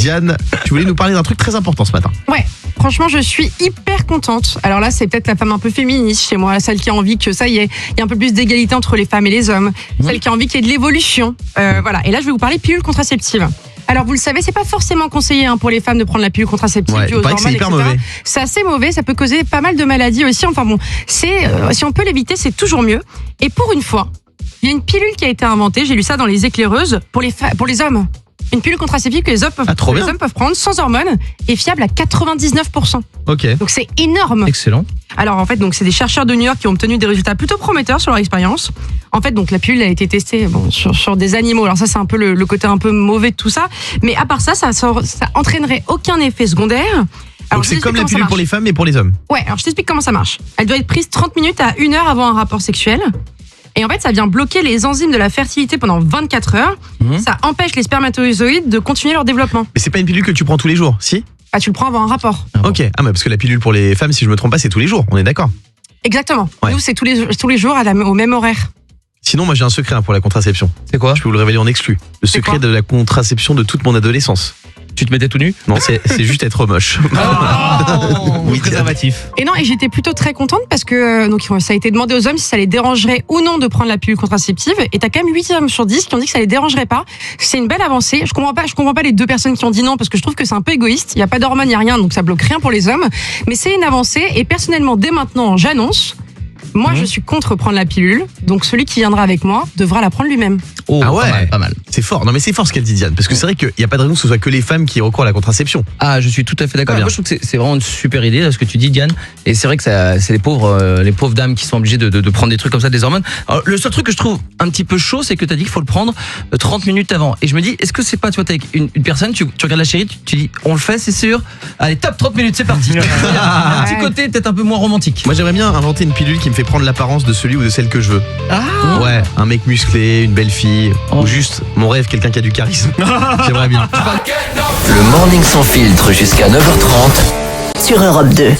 Diane, tu voulais nous parler d'un truc très important ce matin. Ouais, franchement, je suis hyper contente. Alors là, c'est peut-être la femme un peu féministe chez moi, celle qui a envie que ça y est, il y a un peu plus d'égalité entre les femmes et les hommes, celle qui a envie qu'il y ait de l'évolution. Voilà. Et là, je vais vous parler pilule contraceptive. Alors vous le savez, c'est pas forcément conseillé pour les femmes de prendre la pilule contraceptive due aux il paraît que c'est hormones, hyper etc. mauvais. C'est assez mauvais, ça peut causer pas mal de maladies aussi. Enfin bon, c'est si on peut l'éviter, c'est toujours mieux. Et pour une fois, il y a une pilule qui a été inventée, j'ai lu ça dans les éclaireuses, pour les hommes. Une pilule contraceptive que les hommes peuvent prendre sans hormones et fiable à 99%. Ok. Donc c'est énorme. Excellent. Alors en fait, donc c'est des chercheurs de New York qui ont obtenu des résultats plutôt prometteurs sur leur expérience. En fait, donc la pilule a été testée sur des animaux. Alors ça, c'est un peu le côté un peu mauvais de tout ça. Mais à part ça, ça entraînerait aucun effet secondaire. Alors, Donc c'est comme la pilule pour les femmes mais pour les hommes. Ouais, alors je t'explique comment ça marche. Elle doit être prise 30 minutes à 1 heure avant un rapport sexuel. Et en fait, ça vient bloquer les enzymes de la fertilité pendant 24 heures. Ça empêche les spermatozoïdes de continuer leur développement. Mais c'est pas une pilule que tu prends tous les jours, si? Ah, tu le prends avant un rapport. Ok. Ah mais parce que la pilule pour les femmes, si je me trompe pas, c'est tous les jours. On est d'accord. Exactement. Ouais. Nous, c'est tous les jours au même horaire. Sinon, moi j'ai un secret pour la contraception. C'est quoi? Je peux vous le révéler en exclu. Le C'est secret quoi de la contraception de toute mon adolescence. Tu te mettais tout nu? Non, c'est juste être moche. Oui, préservatif. Et non, et j'étais plutôt très contente parce que donc ça a été demandé aux hommes si ça les dérangerait ou non de prendre la pilule contraceptive. Et t'as quand même 8 hommes sur 10 qui ont dit que ça les dérangerait pas. C'est une belle avancée. Je comprends pas les 2 personnes qui ont dit non parce que je trouve que c'est un peu égoïste. Il y a pas d'hormones, il y a rien, donc ça bloque rien pour les hommes. Mais c'est une avancée. Et personnellement, dès maintenant, j'annonce. Moi, je suis contre prendre la pilule. Donc celui qui viendra avec moi devra la prendre lui-même. Oh, Ah ouais. pas mal. C'est fort. Non mais c'est fort ce qu'elle dit Diane. Parce que c'est vrai qu'il n'y a pas de raison que ce soit que les femmes qui recourent à la contraception. Ah, je suis tout à fait d'accord. Très bien. Moi, je trouve que c'est vraiment une super idée, là, ce que tu dis, Diane. Et c'est vrai que c'est les pauvres dames qui sont obligées de prendre des trucs comme ça, des hormones. Alors, le seul truc que je trouve un petit peu chaud, c'est que tu as dit qu'il faut le prendre 30 minutes avant. Et je me dis, est-ce que c'est pas, tu vois, t'es avec une personne, tu regardes la chérie, tu dis, on le fait, c'est sûr. Allez, top, 30 minutes, c'est parti. Un petit côté peut-être un peu moins romantique. Moi j'aimerais bien inventer une pilule qui me fait prendre l'apparence de celui ou de celle que je veux. Ah Ouais, un mec musclé, une belle fille, ou juste mon rêve, quelqu'un qui a du charisme. J'aimerais bien. Le morning sans filtre jusqu'à 9h30 sur Europe 2.